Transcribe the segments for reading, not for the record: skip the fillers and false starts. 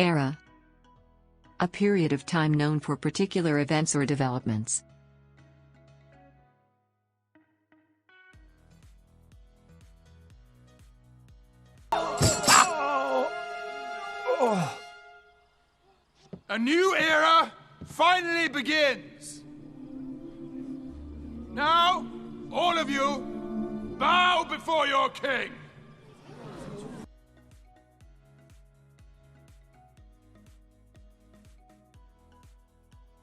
Era. A period of time known for particular events or developments. A new era finally begins. Now, all of you, bow before your king.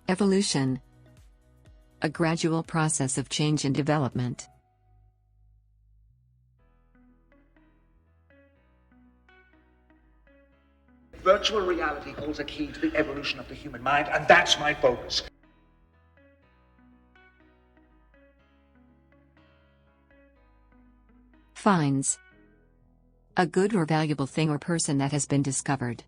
Evolution. A gradual process of change and development. Virtual reality holds a key to the evolution of the human mind, and that's my focus. Finds. A good or valuable thing or person that has been discovered.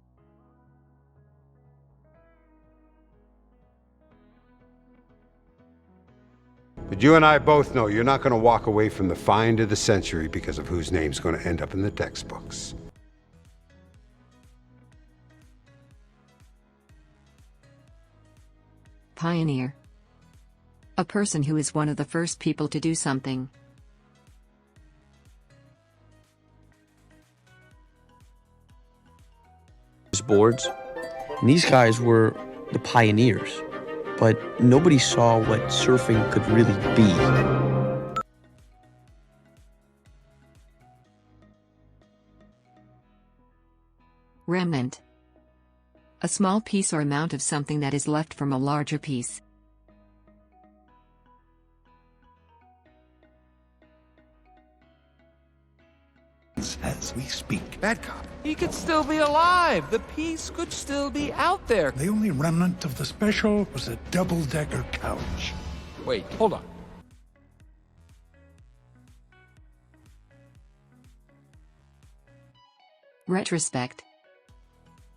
But you and I both know you're not going to walk away from the find of the century because of whose name's going to end up in the textbooks. Pioneer. A person who is one of the first people to do something. Boards, and these guys were the pioneers, but nobody saw what surfing could really be. Remnant. A small piece or amount of something that is left from a larger piece. As we speak. Bad cop. He could still be alive. The piece could still be out there. The only remnant of the special was a double-decker couch. Wait, hold on. Retrospect.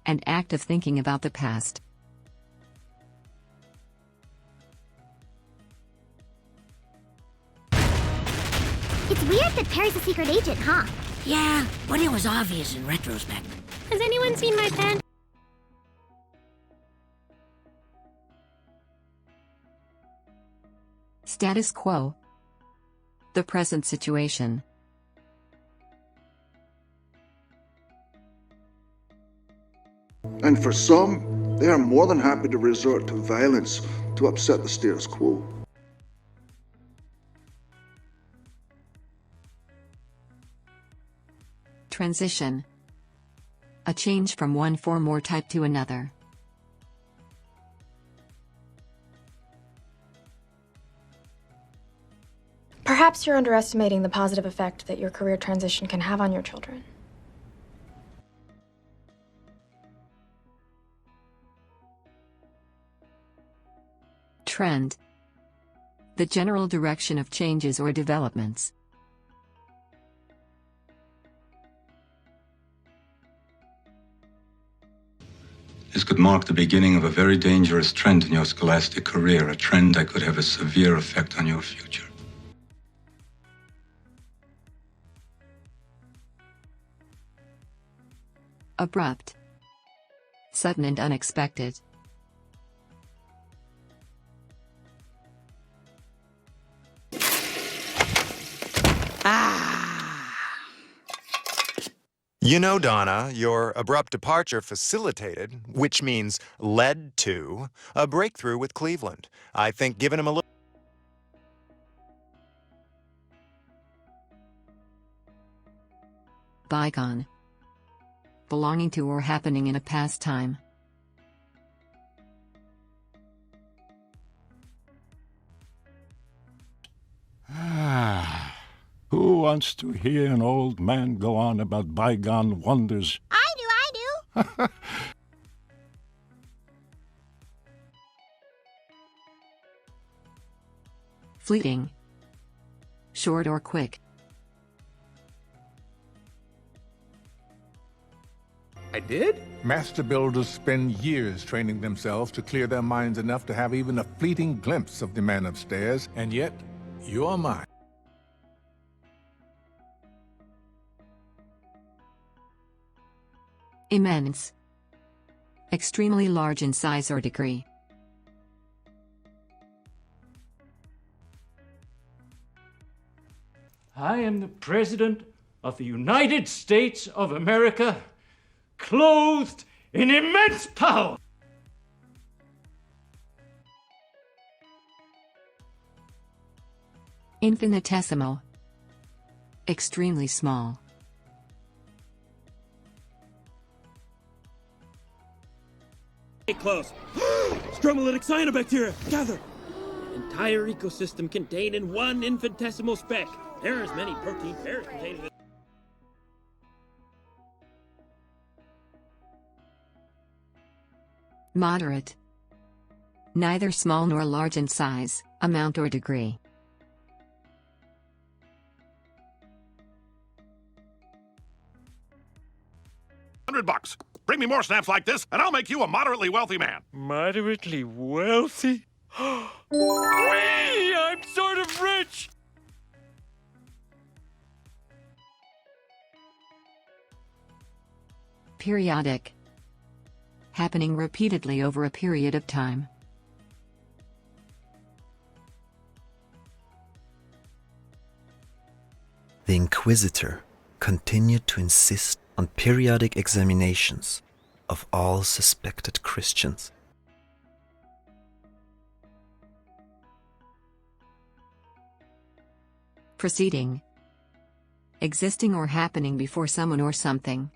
An act of thinking about the past. It's weird that Perry's a secret agent, huh? Yeah, but it was obvious in retrospect. Has anyone seen my pen? Status quo. The present situation. And for some, they are more than happy to resort to violence to upset the status quo. Transition. A change from one form or type to another. Perhaps you're underestimating the positive effect that your career transition can have on your children. Trend. The general direction of changes or developments. This could mark the beginning of a very dangerous trend in your scholastic career, a trend that could have a severe effect on your future. Abrupt. Sudden and unexpected. You know, Donna, your abrupt departure facilitated, which means led to, a breakthrough with Cleveland. I think giving him a little... Bygone. Belonging to or happening in a past time. Who wants to hear an old man go on about bygone wonders? I do. Fleeting. Short or quick. I did? Master builders spend years training themselves to clear their minds enough to have even a fleeting glimpse of the man upstairs, and yet, you're mine. Immense. Extremely large in size or degree. I am the President of the United States of America, clothed in immense power. Infinitesimal. Extremely small. Stay close. Stromolytic cyanobacteria, gather. An entire ecosystem contained in one infinitesimal speck. There are as many protein pairs contained in Moderate. Neither small nor large in size, amount or degree. $100. Bring me more snaps like this, and I'll make you a moderately wealthy man. Moderately wealthy? Whee! I'm sort of rich! Periodic. Happening repeatedly over a period of time. The Inquisitor continued to insist on periodic examinations of all suspected Christians. Proceeding. Existing or happening before someone or something.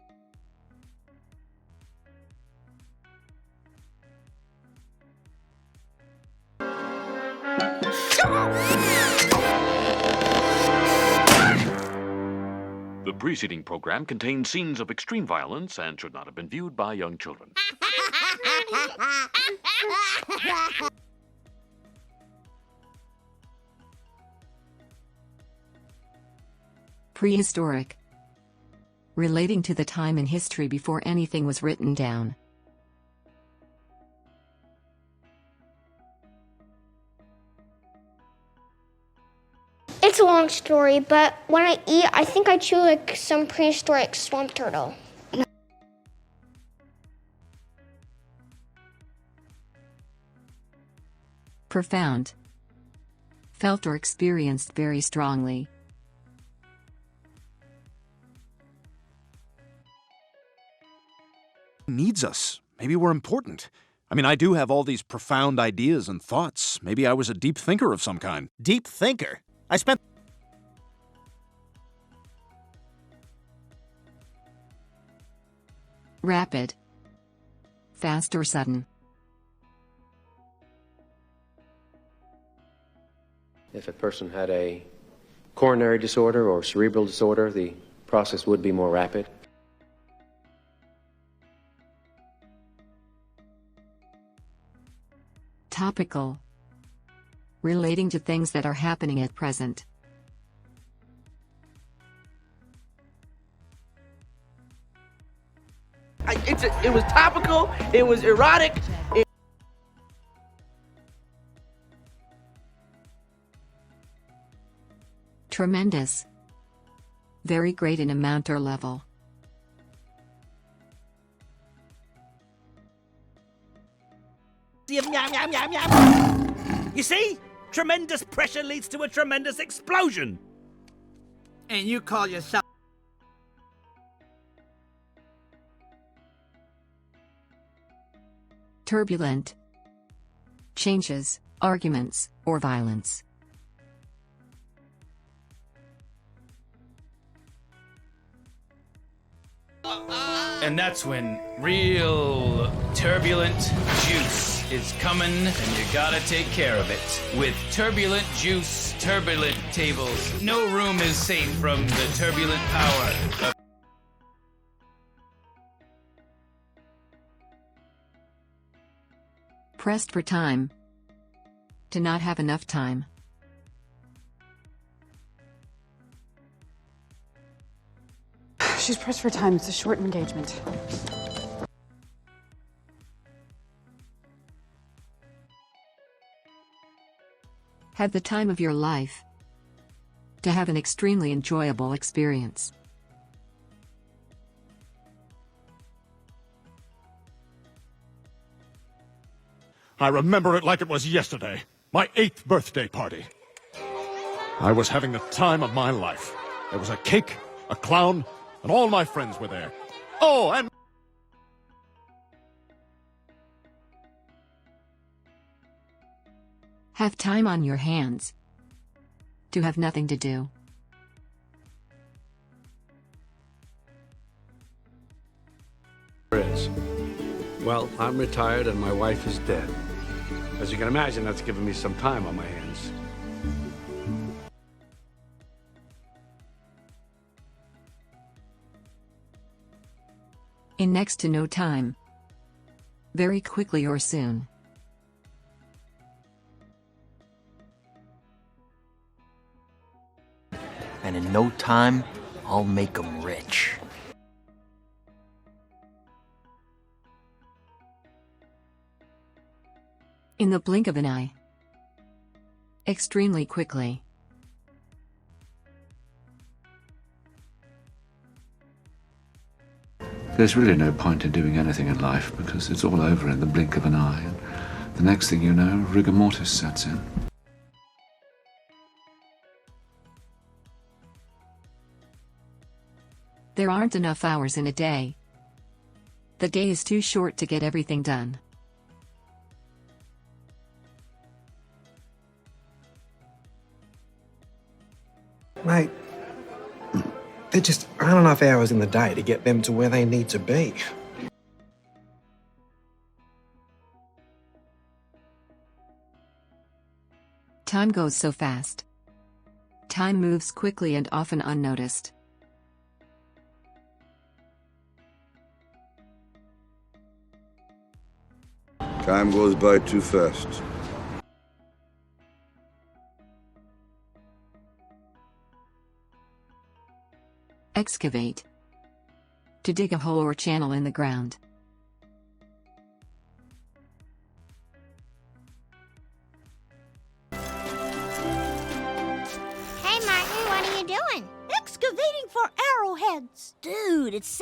The preceding program contained scenes of extreme violence and should not have been viewed by young children. Prehistoric. Relating to the time in history before anything was written down. It's a long story, but when I eat, I think I chew like some prehistoric swamp turtle. Profound. Felt or experienced very strongly. Needs us. Maybe we're important. I mean, I do have all these profound ideas and thoughts. Maybe I was a deep thinker of some kind. Deep thinker? I spent... Rapid. Fast or sudden. If a person had a coronary disorder or cerebral disorder, the process would be more rapid. Topical. Relating to things that are happening at present. It was topical, it was erotic. Tremendous. Very great in amount or level. You see? Tremendous pressure leads to a tremendous explosion. And you call yourself... Turbulent. Changes, arguments, or violence. And that's when real turbulent juice is coming, and you gotta take care of it. With turbulent juice, turbulent tables, no room is safe from the turbulent power of... Pressed for time. To not have enough time. She's pressed for time. It's a short engagement. Have the time of your life. To have an extremely enjoyable experience. I remember it like it was yesterday. My 8th birthday party. I was having the time of my life. There was a cake, a clown, and all my friends were there. Oh, and... Have time on your hands. To have nothing to do. Well, I'm retired and my wife is dead. As you can imagine, that's given me some time on my hands. In next to no time. Very quickly or soon. And in no time, I'll make 'em rich. In the blink of an eye. Extremely quickly. There's really no point in doing anything in life because it's all over in the blink of an eye. And the next thing you know, rigor mortis sets in. There aren't enough hours in a day. The day is too short to get everything done. Mate, there just aren't enough hours in the day to get them to where they need to be. Time goes so fast. Time moves quickly and often unnoticed. Time goes by too fast. Excavate. To dig a hole or channel in the ground. Hey, Martin, what are you doing? Excavating for arrowheads. Dude, it's